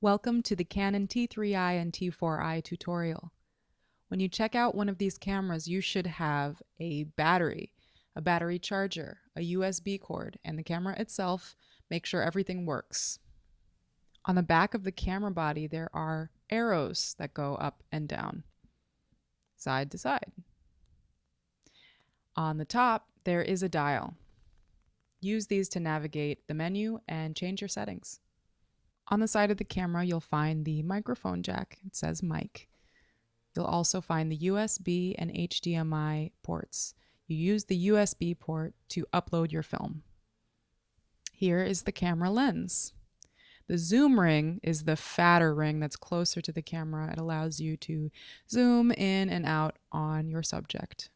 Welcome to the Canon T3I and T4I tutorial. When you check out one of these cameras, you should have a battery charger, a USB cord, and the camera itself. Make sure everything works. On the back of the camera body, there are arrows that go up and down, side to side. On the top, there is a dial. Use these to navigate the menu and change your settings. On the side of the camera, you'll find the microphone jack. It says mic. You'll also find the USB and HDMI ports. You use the USB port to upload your film. Here is the camera lens. The zoom ring is the fatter ring that's closer to the camera. It allows you to zoom in and out on your subject.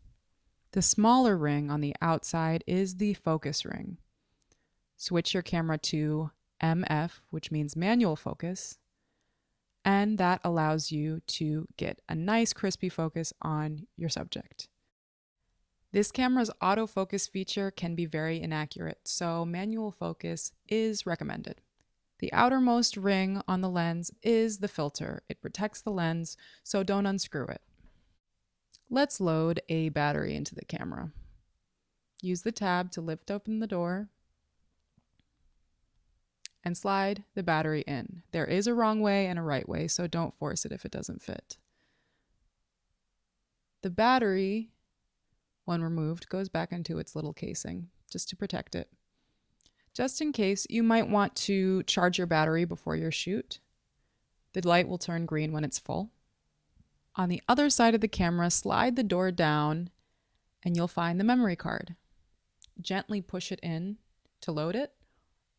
The smaller ring on the outside is the focus ring. Switch your camera to MF, which means manual focus, and that allows you to get a nice crispy focus on your subject. This camera's autofocus feature can be very inaccurate, so manual focus is recommended. The outermost ring on the lens is the filter. It protects the lens, so don't unscrew it. Let's load a battery into the camera. Use the tab to lift open the door and slide the battery in. There is a wrong way and a right way, so don't force it if it doesn't fit. The battery, when removed, goes back into its little casing just to protect it. Just in case, you might want to charge your battery before your shoot. The light will turn green when it's full. On the other side of the camera, slide the door down and you'll find the memory card. Gently push it in to load it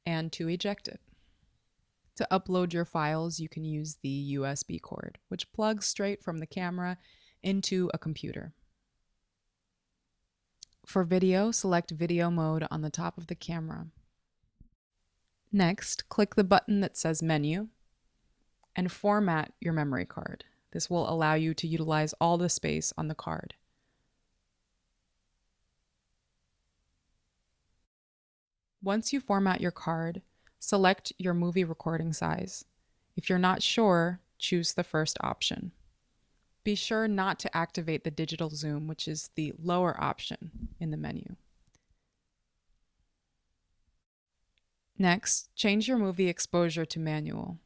and to eject it. To upload your files, you can use the USB cord, which plugs straight from the camera into a computer. For video, select video mode on the top of the camera. Next, click the button that says menu and format your memory card. This will allow you to utilize all the space on the card. Once you format your card, select your movie recording size. If you're not sure, choose the first option. Be sure not to activate the digital zoom, which is the lower option in the menu. Next, change your movie exposure to manual.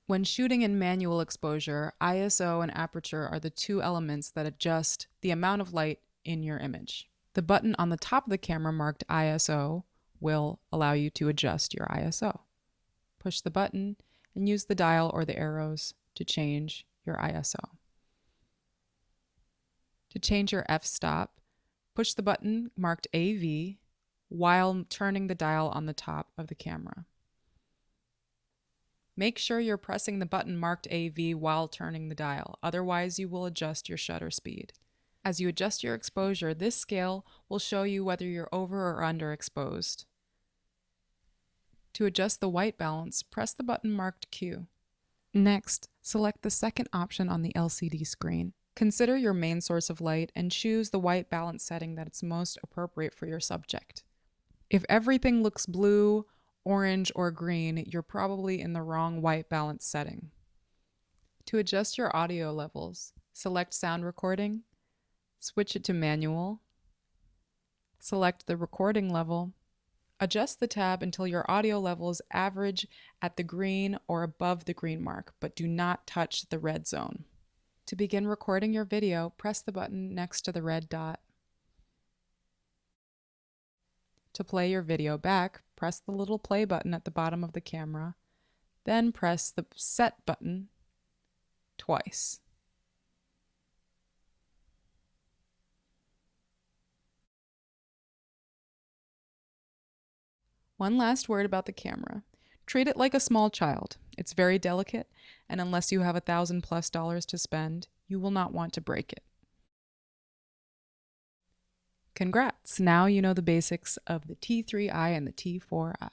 When shooting in manual exposure, ISO and aperture are the two elements that adjust the amount of light in your image. The button on the top of the camera marked ISO will allow you to adjust your ISO. Push the button and use the dial or the arrows to change your ISO. To change your f-stop, push the button marked AV while turning the dial on the top of the camera. Make sure you're pressing the button marked AV while turning the dial, otherwise you will adjust your shutter speed. As you adjust your exposure, this scale will show you whether you're over or underexposed. To adjust the white balance, press the button marked Q. Next, select the second option on the LCD screen. Consider your main source of light and choose the white balance setting that is most appropriate for your subject. If everything looks blue, orange, or green, you're probably in the wrong white balance setting. To adjust your audio levels, select sound recording, switch it to manual, select the recording level, adjust the tab until your audio levels average at the green or above the green mark, but do not touch the red zone. To begin recording your video, press the button next to the red dot. To play your video back, press the little play button at the bottom of the camera, then press the set button twice. One last word about the camera. Treat it like a small child. It's very delicate, and unless you have $1,000+ to spend, you will not want to break it. Congrats! Now you know the basics of the T3I and the T4I.